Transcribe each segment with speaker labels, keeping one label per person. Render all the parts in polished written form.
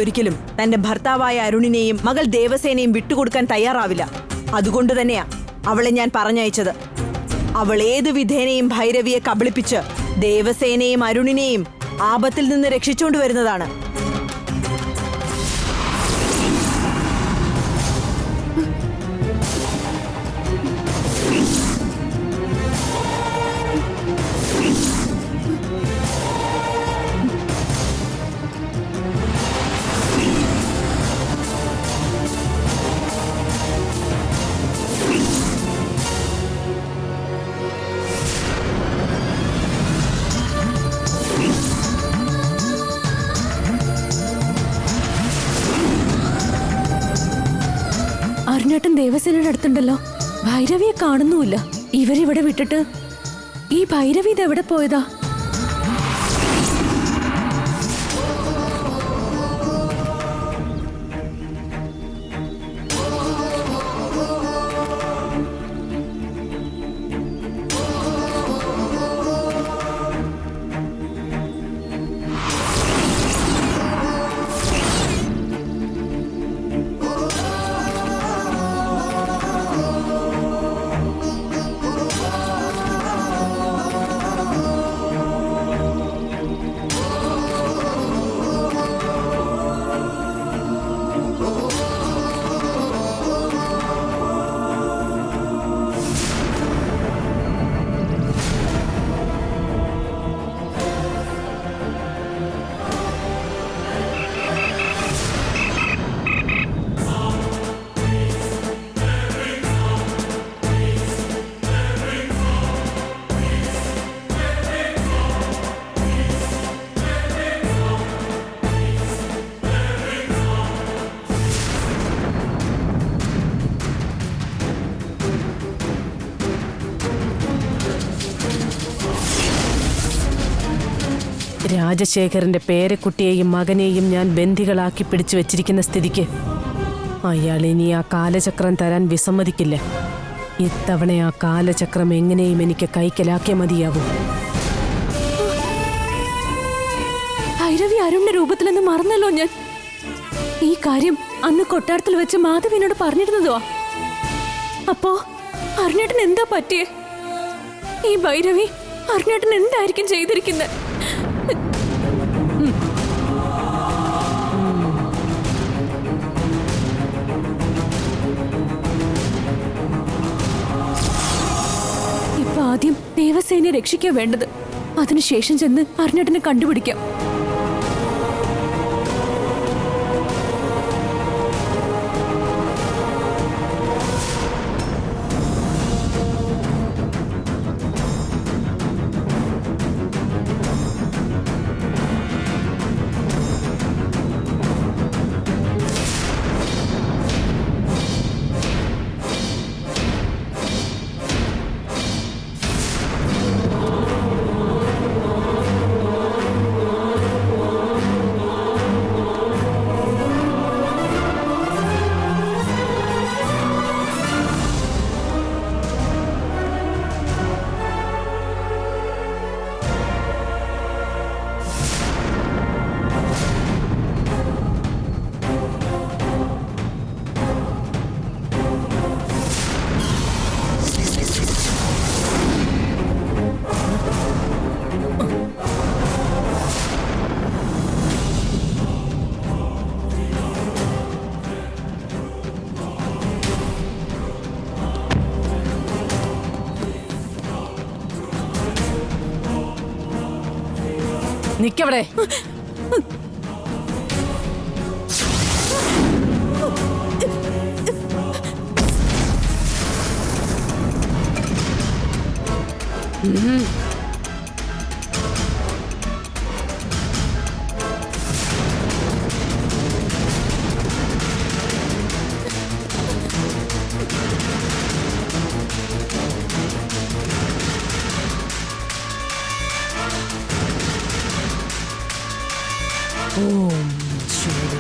Speaker 1: ഒരിക്കലും തന്റെ ഭർത്താവായ അരുണിനെയും മകൾ ദേവസേനയും വിട്ടുകൊടുക്കാൻ തയ്യാറാവില്ല. അതുകൊണ്ട് തന്നെയാ അവളെ ഞാൻ പറഞ്ഞയച്ചത്. അവൾ ഏതു വിധേനയും ഭൈരവിയെ കബളിപ്പിച്ച് ദേവസേനയും അരുണിനെയും ആപത്തിൽ നിന്ന് രക്ഷിച്ചുകൊണ്ടുവരുന്നതാണ്.
Speaker 2: അരുണേട്ടൻ ദേവസേനയുടെ അടുത്തുണ്ടല്ലോ. ഭൈരവിയെ കാണുന്നുമില്ല. ഇവരിവിടെ വിട്ടിട്ട് ഈ ഭൈരവി ഇതെവിടെ പോയതാ? രാജശേഖരന്റെ പേരക്കുട്ടിയെയും മകനെയും ഞാൻ ബന്ദികളാക്കി പിടിച്ചു വെച്ചിരിക്കുന്ന സ്ഥിതിക്ക് അയാൾ ഇനി ആ കാലചക്രം തരാൻ വിസമ്മതിക്കില്ല. ഇത്തവണ ആ കാലചക്രം എങ്ങനെയും എനിക്ക് കൈക്കലാക്കിയ മതിയാവും. ഭൈരവി അരുണിന്റെ രൂപത്തിലെന്ന് മറന്നല്ലോ ഞാൻ. ഈ കാര്യം അന്ന് കൊട്ടാരത്തിൽ വെച്ച് മാധവിനോട് പറഞ്ഞിരുന്നതോ? അപ്പോ അരുണേട്ടൻ എന്താ പറ്റിയേ? ഈ ഭൈരവി അരുണേട്ടൻ എന്തായിരിക്കും ചെയ്തിരിക്കുന്നത്? ഇപ്പൊ ആദ്യം ദേവസേനയെ രക്ഷിക്കാൻ വേണ്ടത്. അതിനുശേഷം ചെന്ന് അരുണേട്ടനെ കണ്ടുപിടിക്കാം.
Speaker 1: നിക്കവിടെ. ഓം ശിവ.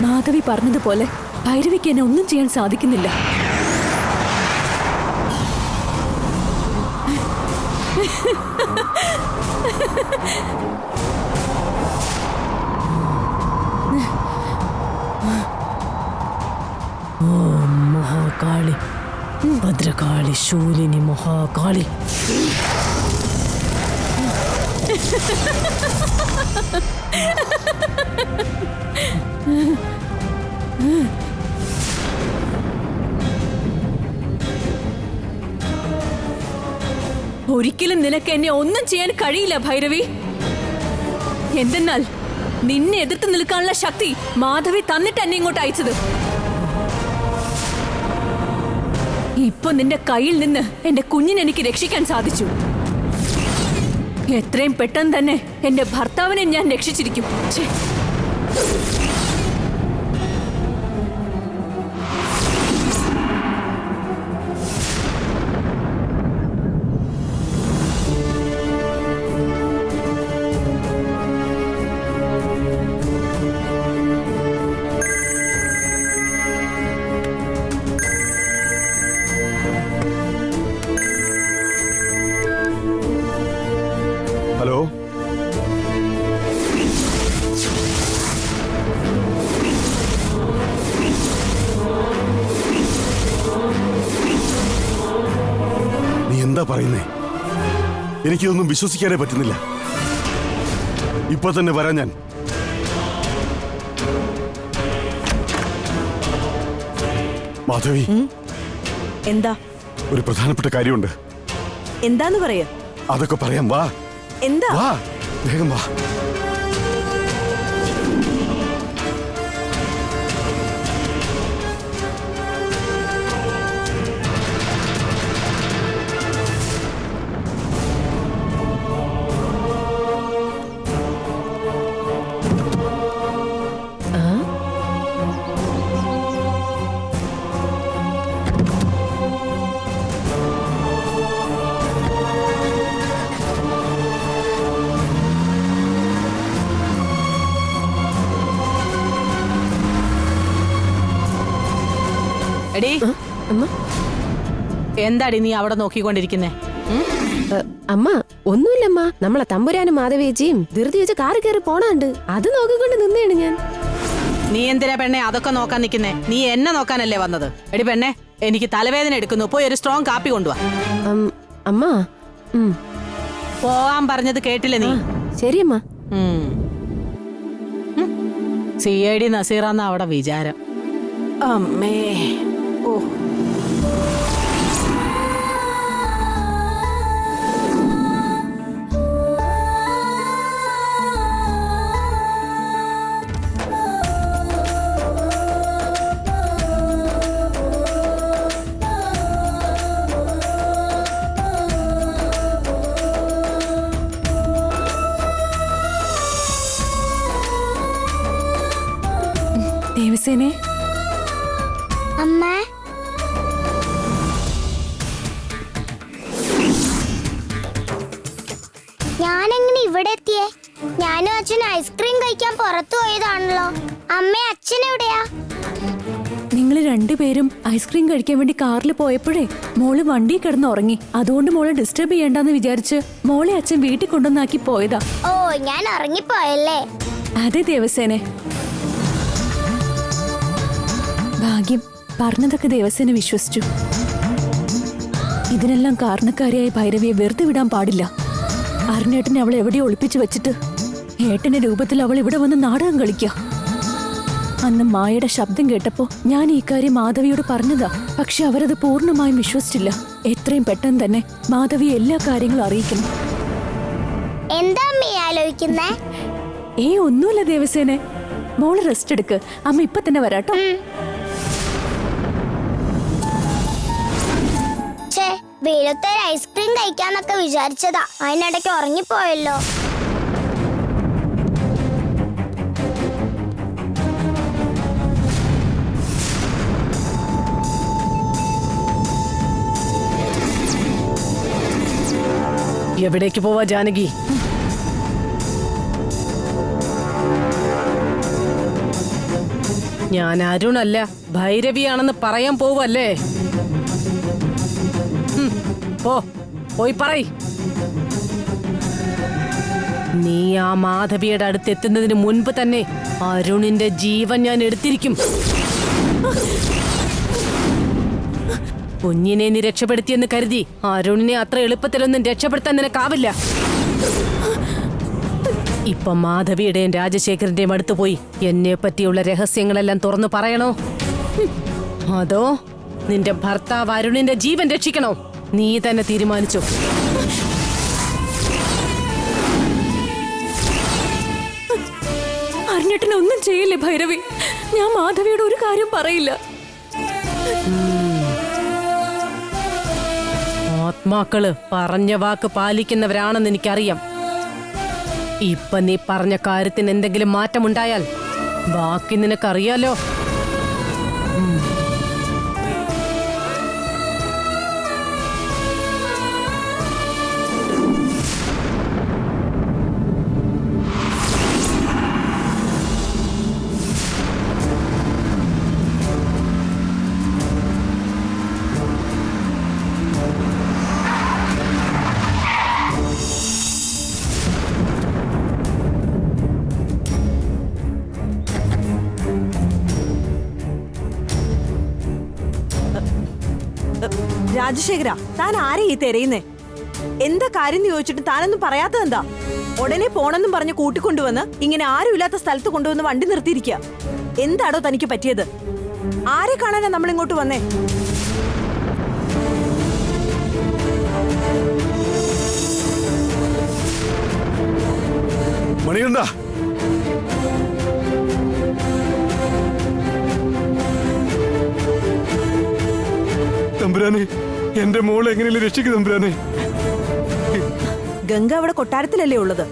Speaker 3: മാധവി പറഞ്ഞതുപോലെ ഭൈരവിക്ക് എന്നെ ഒന്നും ചെയ്യാൻ സാധിക്കുന്നില്ല.
Speaker 2: ഓം മഹാകാളി, ഭദ്രകാളി, ശൂലിനി, മഹാകാളി.
Speaker 3: ഒരിക്കലും നിനക്ക് എന്നെ ഒന്നും ചെയ്യാൻ കഴിയില്ല ഭൈരവി. എന്തെന്നാൽ നിന്നെ എതിർത്ത് നിൽക്കാനുള്ള ശക്തി മാധവി തന്നിട്ട് എന്നെ ഇങ്ങോട്ട് അയച്ചത്. ഇപ്പൊ നിന്റെ കയ്യിൽ നിന്ന് എന്റെ കുഞ്ഞിനെ എനിക്ക് രക്ഷിക്കാൻ സാധിച്ചു. എത്രയും പെട്ടെന്ന് തന്നെ എന്റെ ഭർത്താവിനെ ഞാൻ രക്ഷിച്ചിരിക്കും. ഛേ,
Speaker 4: ഹലോ, നീ എന്താ പറയുന്നേ? എനിക്കിതൊന്നും വിശ്വസിക്കാനേ പറ്റുന്നില്ല. ഇപ്പൊ തന്നെ വരാൻ ഞാൻ. മാധവി,
Speaker 1: എന്താ?
Speaker 4: ഒരു പ്രധാനപ്പെട്ട കാര്യമുണ്ട്.
Speaker 1: എന്താന്ന് പറയാ?
Speaker 4: അതൊക്കെ പറയാം, വാ.
Speaker 1: എന്താ?
Speaker 4: വാ, വേഗം വാ.
Speaker 1: എടീ,
Speaker 2: അമ്മ,
Speaker 1: എന്താടി നീ അവിടെ നോക്കിക്കൊണ്ടിരിക്കുന്നേ?
Speaker 5: അമ്മ ഒന്നുമില്ലമ്മ, നമ്മളെ തമ്പുരാനും മാധവേച്ചിയും ധൃതി വെച്ച് കാറ് കയറി പോണാണ്ട് അത് നോക്കിക്കൊണ്ട് നിന്നേണ് ഞാൻ.
Speaker 1: നീ എന്തിനാ പെണ്ണെ അതൊക്കെ നോക്കാൻ നിൽക്കുന്നേ? നീ എന്നെ നോക്കാനല്ലേ വന്നത്? എടി പെണ്ണെ, എനിക്ക് തലവേദന എടുക്കുന്നു, പോയി ഒരു സ്ട്രോങ് കാപ്പി കൊണ്ടുവാ.
Speaker 5: അമ്മ
Speaker 1: പോവാൻ പറഞ്ഞത് കേട്ടില്ലേ നീ?
Speaker 5: ശരിയമ്മ.
Speaker 1: CID നസീറാന്ന അവിടെ വിചാരം. അമ്മേ, ഓ.
Speaker 3: ദേവസേനെ,
Speaker 6: അമ്മ, ഞാനെങ്ങനെ ഇവിടെ എത്തിയേ? ഞാനും അച്ഛൻ ഐസ്ക്രീം കഴിക്കാൻ പുറത്തു പോയതാണല്ലോ. അമ്മ, അച്ഛൻ എവിടെയാ?
Speaker 3: നിങ്ങൾ രണ്ടുപേരും ഐസ്ക്രീം കഴിക്കാൻ വേണ്ടി കാറിൽ പോയപ്പോഴേ മോള് വണ്ടി കിടന്ന് ഉറങ്ങി. അതുകൊണ്ട് മോളെ ഡിസ്റ്റർബ് ചെയ്യണ്ടെന്ന് വിചാരിച്ച് മോളെ അച്ഛൻ വീട്ടിൽ കൊണ്ടുവന്നാക്കി പോയതാ.
Speaker 6: ഓ, ഞാൻ ഉറങ്ങിപ്പോയല്ലേ?
Speaker 3: അതെ ദേവസേനെ, ഭാഗ്യം പറഞ്ഞതൊക്കെ ദേവസേന വിശ്വസിച്ചു. ഇതിനെല്ലാം കാരണക്കാരിയായ ഭൈരവിയെ വെറുതെ വിടാൻ പാടില്ല. അരുണേട്ടനെ അവളെ എവിടെയോ ഒളിപ്പിച്ചു വെച്ചിട്ട് ഏട്ടന്റെ രൂപത്തിൽ അവൾ ഇവിടെ വന്ന് നാടകം കളിക്കുക. അന്ന് മായയുടെ ശബ്ദം കേട്ടപ്പോ ഞാൻ ഈ കാര്യം മാധവിയോട് പറഞ്ഞതാ. പക്ഷെ അവരത് പൂർണ്ണമായും വിശ്വസിച്ചില്ല. എത്രയും പെട്ടെന്ന് തന്നെ മാധവിയെ എല്ലാ കാര്യങ്ങളും അറിയിക്കണം.
Speaker 6: എന്താ അമ്മ ആലോചിക്കുന്നേ?
Speaker 3: ഒന്നുമില്ല ദേവസേനെ, മോള് റെസ്റ്റ് എടുക്ക്. അമ്മ ഇപ്പൊ തന്നെ വരാട്ടോ.
Speaker 6: വെയിലത്തെ ഐസ്ക്രീം കഴിക്കാന്നൊക്കെ വിചാരിച്ചതാ, അതിനിടയ്ക്ക് ഉറങ്ങിപ്പോയല്ലോ.
Speaker 2: എവിടേക്ക് പോവാ ജാനകി? ഞാൻ അരുണല്ല, ഭൈരവിയാണെന്ന് പറയാൻ പോവല്ലേ? പോയി പറയ്. നീ ആ മാധവിയുടെ അടുത്ത് എത്തുന്നതിന് മുൻപ് തന്നെ അരുണിന്റെ ജീവൻ ഞാൻ എടുത്തിരിക്കും. കുഞ്ഞിനെ നീ രക്ഷപ്പെടുത്തിയെന്ന് കരുതി അരുണിനെ അത്ര എളുപ്പത്തിലൊന്നും രക്ഷപ്പെടുത്താൻ നിനക്കാവില്ല. ഇപ്പൊ മാധവിയുടെയും രാജശേഖരന്റെയും അടുത്ത് പോയി എന്നെ പറ്റിയുള്ള രഹസ്യങ്ങളെല്ലാം തുറന്നു പറയണോ? അതോ നിന്റെ ഭർത്താവ് അരുണിന്റെ ജീവൻ രക്ഷിക്കണോ? നീ തന്നെ തീരുമാനിച്ചു.
Speaker 3: അരുണേട്ടനെ ഒന്നും ചെയ്യില്ലേ ഭൈരവി. ഞാൻ മാധവിയോട് ഒരു കാര്യം പറയില്ല.
Speaker 2: ആത്മാക്കള് പറഞ്ഞ വാക്ക് പാലിക്കുന്നവരാണെന്ന് എനിക്കറിയാം. ഇപ്പൊ നീ പറഞ്ഞ കാര്യത്തിന് എന്തെങ്കിലും മാറ്റമുണ്ടായാൽ ബാക്കി നിനക്കറിയാലോ.
Speaker 1: രാജശേഖര, താൻ ആരെ ഈ തിരയുന്നേ? എന്താ കാര്യം ചോദിച്ചിട്ട് താനൊന്നും പറയാത്തതെന്താ? ഉടനെ പോണെന്നും പറഞ്ഞ് കൂട്ടിക്കൊണ്ടുവന്ന് ഇങ്ങനെ ആരും ഇല്ലാത്ത സ്ഥലത്ത് കൊണ്ടുവന്ന് വണ്ടി നിർത്തിയിരിക്കുക. എന്താടോ തനിക്ക് പറ്റിയത്? ആരെ കാണാനാ നമ്മളിങ്ങോട്ട് വന്നേ?
Speaker 4: മണികണ്ഠ,
Speaker 7: തമ്പുരാനെ, എന്റെ മോളെ എങ്ങനെയല്ലേ രക്ഷിക്കും തമ്പുരാനെ?
Speaker 1: ഗംഗ അവിടെ കൊട്ടാരത്തിലല്ലേ ഉള്ളത്?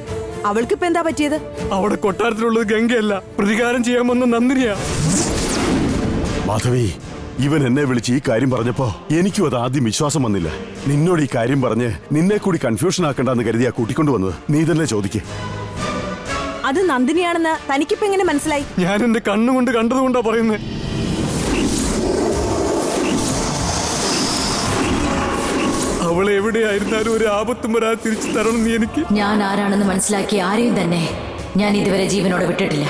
Speaker 1: അവൾക്കിപ്പോ എന്താ പറ്റിയത്?
Speaker 7: അവിടെ കൊട്ടാരത്തിലുള്ളത് ഗംഗയല്ല, പ്രതികാരം ചെയ്യാൻ വന്ന നന്ദിനിയാ.
Speaker 4: മാധവി, ഇവൻ എന്നെ വിളിച്ച് ഈ കാര്യം പറഞ്ഞപ്പോ എനിക്കും അത് ആദ്യം വിശ്വാസം വന്നില്ല. നിന്നോട് ഈ കാര്യം പറഞ്ഞ് നിന്നെ കൂടി കൺഫ്യൂഷൻ ആക്കണ്ടെന്ന് കരുതിയാ കൂട്ടിക്കൊണ്ടുവന്നത്. നീ തന്നെ ചോദിക്കേ.
Speaker 1: അത് നന്ദിനിയാണെന്ന് തനിക്കിപ്പോ എങ്ങനെ മനസ്സിലായി?
Speaker 7: ഞാൻ എന്റെ കണ്ണുകൊണ്ട് കണ്ടതുകൊണ്ടാ പറയുന്നത്. അവളെ എവിടെയായിരുന്നാലും ഒരു ആപത്തും വരാതെ തിരിച്ചു തരണം നീ എനിക്ക്.
Speaker 3: ഞാൻ ആരാണെന്ന് മനസ്സിലാക്കിയ ആരെയും തന്നെ ഞാൻ ഇതുവരെ ജീവനോടെ വിട്ടിട്ടില്ല.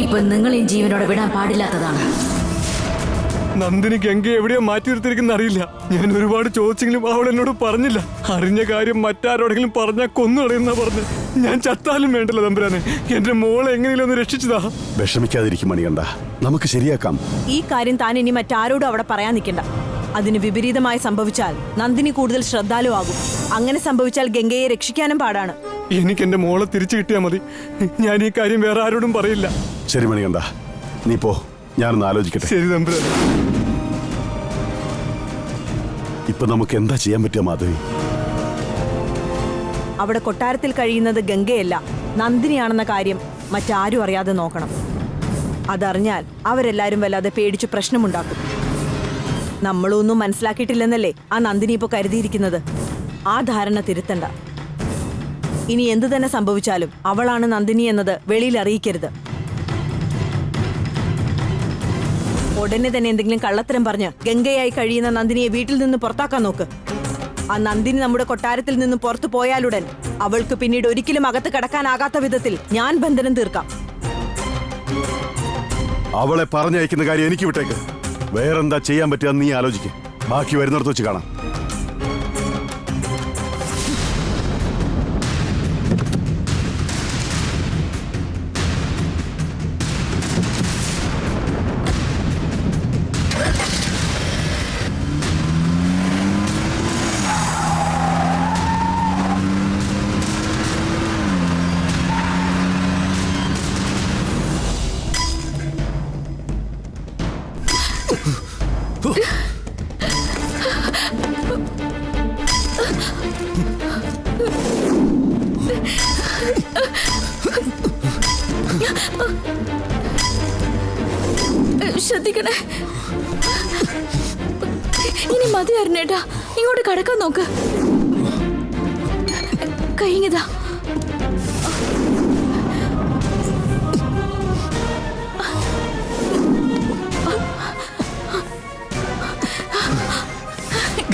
Speaker 3: ഇപ്പൊ നിങ്ങളെയും ജീവനോടെ വിടാൻ പാടില്ലാത്തതാണ്.
Speaker 7: നന്ദിനി ഗംഗയെ എവിടെയോ മാറ്റി നിർത്തിയിരിക്കുന്ന അറിയില്ല. ഞാൻ ഒരുപാട് ചോദിച്ചെങ്കിലും അവൾ എന്നോട് പറഞ്ഞില്ല. അറിഞ്ഞ കാര്യം മറ്റാരോടെങ്കിലും പറഞ്ഞാൽ കൊന്നു കളയുന്ന പറഞ്ഞ്. ഞാൻ ചത്താലും വേണ്ടല്ലോ തമ്പുരാനെ, എന്റെ മോളെ എങ്ങനെയും ഒന്ന് രക്ഷിച്ചതാ.
Speaker 4: വിഷമിക്കാതിരിക്കും മണികണ്ഠ, നമുക്ക് ശരിയാക്കാം.
Speaker 1: ഈ കാര്യം താൻ ഇനി മറ്റാരോടും അവിടെ പറയാൻ നിൽക്കണ്ട. അതിന് വിപരീതമായി സംഭവിച്ചാൽ നന്ദിനി കൂടുതൽ ശ്രദ്ധാലു ആകും. അങ്ങനെ സംഭവിച്ചാൽ ഗംഗയെ രക്ഷിക്കാനും പാടാണ്.
Speaker 7: എനിക്ക് എന്റെ മോളെ തിരിച്ചു കിട്ടിയാൽ മതി. ഞാൻ ഈ കാര്യം വേറെ ആരോടും പറയില്ല.
Speaker 4: ശരി മണികണ്ഠ, നീ പോ, ഞാനൊന്ന് ആലോചിക്കട്ടെ.
Speaker 7: ശരി തമ്പുരാനെ.
Speaker 4: ഇപ്പൊ നമുക്ക് എന്താ ചെയ്യാൻ പറ്റുക മാധവി?
Speaker 1: അവിടെ കൊട്ടാരത്തിൽ കഴിയുന്നത് ഗംഗയല്ല, നന്ദിനിയാണെന്ന കാര്യം മറ്റാരും അറിയാതെ നോക്കണം. അതറിഞ്ഞാൽ അവരെല്ലാരും വല്ലാതെ പേടിച്ച് പ്രശ്നമുണ്ടാക്കും. നമ്മളൊന്നും മനസ്സിലാക്കിയിട്ടില്ലെന്നല്ലേ ആ നന്ദിനി ഇപ്പൊ കരുതിയിരിക്കുന്നത്. ആ ധാരണ തിരുത്തണ്ട. ഇനി എന്തു തന്നെ സംഭവിച്ചാലും അവളാണ് നന്ദിനി എന്നത് വെളിയിൽ അറിയിക്കരുത്. ഉടനെ തന്നെ എന്തെങ്കിലും കള്ളത്തരം പറഞ്ഞ് ഗംഗയായി കഴിയുന്ന നന്ദിനിയെ വീട്ടിൽ നിന്ന് പുറത്താക്കാൻ നോക്ക്. ആ നന്ദിനി നമ്മുടെ കൊട്ടാരത്തിൽ നിന്ന് പുറത്തു പോയാലുടൻ അവൾക്ക് പിന്നീട് ഒരിക്കലും അകത്ത് കടക്കാനാകാത്ത വിധത്തിൽ ഞാൻ ബന്ധനം തീർക്കാം.
Speaker 4: അവളെ പറഞ്ഞയക്കുന്ന കാര്യം എനിക്ക് വിട്ടേക്ക്. വേറെന്താ ചെയ്യാൻ പറ്റുക നീ ആലോചിക്ക്. ബാക്കി വരുന്നിടത്ത് വെച്ച് കാണാം.
Speaker 3: ശ്രദ്ധിക്കണേ. ഇനി മതി അരുണേട്ടാ, ഇങ്ങോട്ട് കടക്കാൻ നോക്ക്. കഴിഞ്ഞതാ.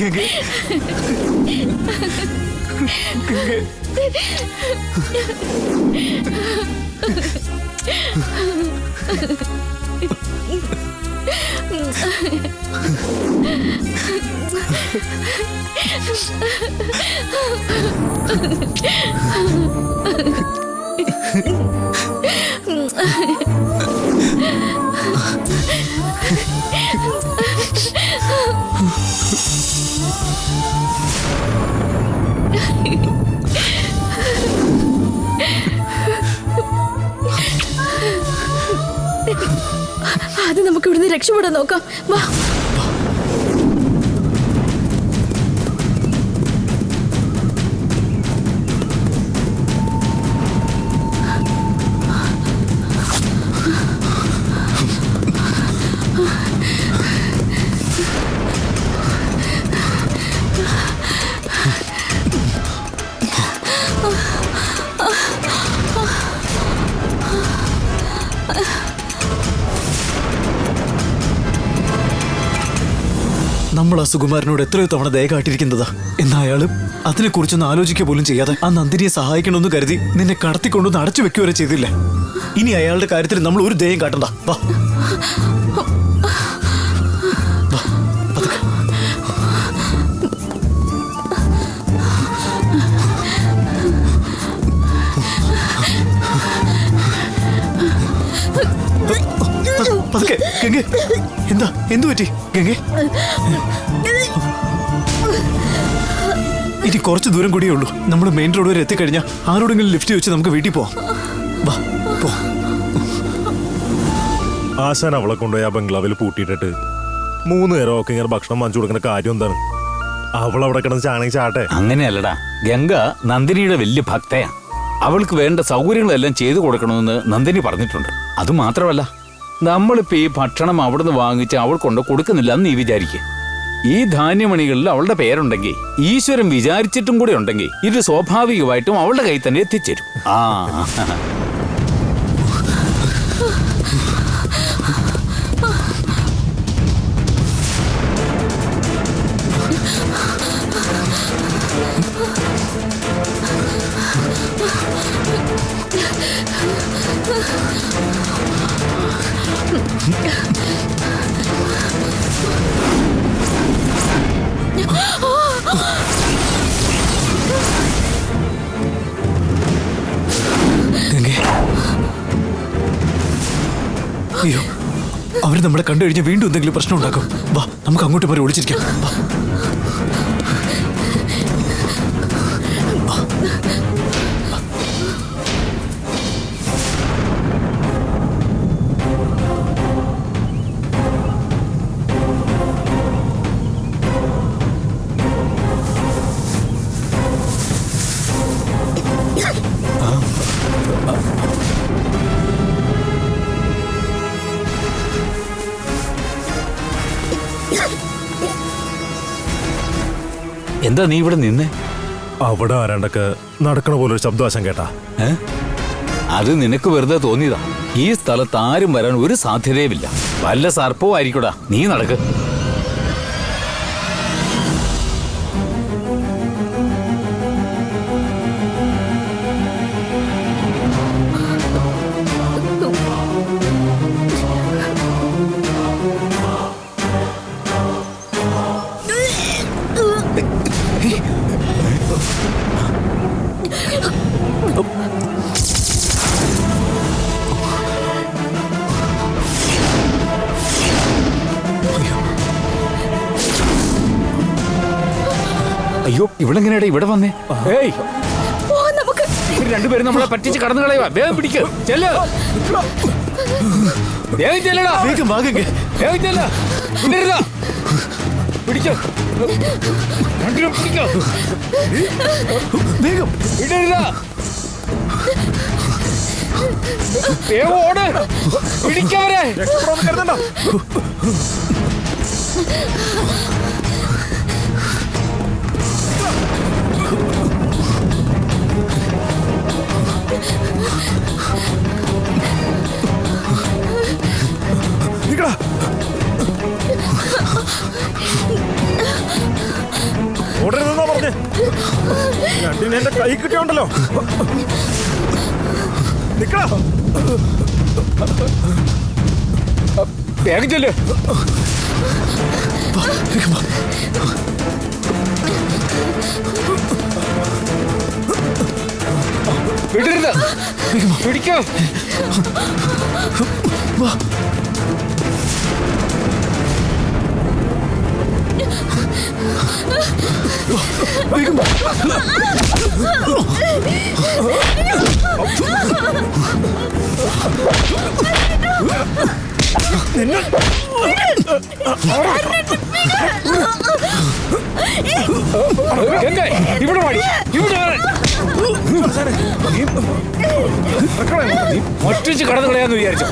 Speaker 7: ഗംഗേ ഗംഗേ
Speaker 3: അത് നമുക്ക് ഇവിടുന്ന് രക്ഷപ്പെടാൻ നോക്കാം. വാ.
Speaker 8: നമ്മൾ ആ സുകുമാരനോട് എത്രയോ തവണ ദയ കാട്ടിയിരിക്കുന്നതാ. എന്നാ അയാള് അതിനെക്കുറിച്ചൊന്നും ആലോചിക്കുക പോലും ചെയ്യാതെ ആ നന്ദിനിയെ സഹായിക്കണമെന്ന് കരുതി നിന്നെ കടത്തിക്കൊണ്ടൊന്ന് അടച്ചു വെക്കുക വരെ ചെയ്തില്ലേ. ഇനി അയാളുടെ കാര്യത്തിൽ നമ്മൾ ഒരു ദയം കാട്ടണ്ട. വാ വാ, പതുക്കെ. പതുക്കെ. ഗംഗേ, എന്താ എന്തു പറ്റി ഗംഗേ? ഇനി കുറച്ച് ദൂരം കൂടിയേ ഉള്ളൂ. നമ്മൾ മെയിൻ റോഡ് വരെ എത്തിക്കഴിഞ്ഞാൽ ആരോടെങ്കിലും ലിഫ്റ്റ് വെച്ച് നമുക്ക് വീട്ടിൽ പോവാം. വാ പോ.
Speaker 9: ആശാൻ അവളെ കൊണ്ടുപോയി ആ ബംഗ്ലാവിൽ പൂട്ടിയിട്ടിട്ട് 3 നേരം ഒക്കെ ഇങ്ങനെ ഭക്ഷണം വാങ്ങിച്ചു കൊടുക്കുന്ന കാര്യം എന്താണ്? അവൾ അവിടെ കിടന്ന് ചാണെങ്കിൽ ചാട്ടെ.
Speaker 10: അങ്ങനെയല്ലടാ, ഗംഗ നന്ദിനിയുടെ വലിയ ഭക്തയാ. അവൾക്ക് വേണ്ട സൗകര്യങ്ങളെല്ലാം ചെയ്തു കൊടുക്കണമെന്ന് നന്ദിനി പറഞ്ഞിട്ടുണ്ട്. അതുമാത്രമല്ല, നമ്മളിപ്പോ ഈ ഭക്ഷണം അവിടുന്ന് വാങ്ങിച്ച് അവൾ കൊണ്ട് കൊടുക്കുന്നില്ല എന്ന് നീ വിചാരിക്കുക. ഈ ധാന്യമണികളിൽ അവളുടെ പേരുണ്ടെങ്കിൽ, ഈശ്വരൻ വിചാരിച്ചിട്ടും കൂടെ ഉണ്ടെങ്കിൽ, ഇത് സ്വാഭാവികമായിട്ടും അവളുടെ കയ്യിൽ തന്നെ എത്തിച്ചേരും. ആ
Speaker 8: അയ്യോ, അവര് നമ്മളെ കണ്ടു കഴിഞ്ഞാൽ വീണ്ടും എന്തെങ്കിലും പ്രശ്നം ഉണ്ടാക്കും. വാ, നമുക്ക് അങ്ങോട്ട് പോയി ഒളിച്ചിരിക്കാം. വാ.
Speaker 10: എന്താ നീ ഇവിടെ നിന്നേ?
Speaker 9: അവിടെ ആരാണ്ടൊക്കെ നടക്കണ പോലെ ഒരു ശബ്ദവാശം കേട്ടാ.
Speaker 10: അത് നിനക്ക് വെറുതെ തോന്നിയതാ. ഈ സ്ഥലത്ത് ആരും വരാൻ ഒരു സാധ്യതയുമില്ല. വല്ല സർപ്പവും ആയിരിക്കൂടാ. നീ നടക്ക്. അയ്യോ, ഇവളെങ്ങനെയാ ഇവിടെ വന്നേ? ഏയ്, ഇവര് രണ്ടുപേരും നമ്മളെ പറ്റിച്ച് കടന്നു കളയുക. വേഗം പിടിക്ക്. ചെല്ല്. വേഗം ചെല്ലടാ.
Speaker 8: വേഗം വാ ഗംഗേ.
Speaker 10: വേഗം ചെല്ല. പിടിച്ചോ. രണ്ടിനും പിടിക്കോ.
Speaker 8: വേഗം
Speaker 10: ഇടരുതാ. വേഗം ഓട്. പിടിക്കവരെ.
Speaker 9: ഞണ്ടിനെ എന്റെ കൈ കിട്ടിയോണ്ടല്ലോ. നിക്കടാ.
Speaker 10: വേഗം ചെല്ല്. വിടരുത്. പിടിക്കോ. ഇവിടെ വാടി. ഇവിടെ ഒറ്റിച്ച് കടന്നു കളയാന്ന് വിചാരിച്ചു.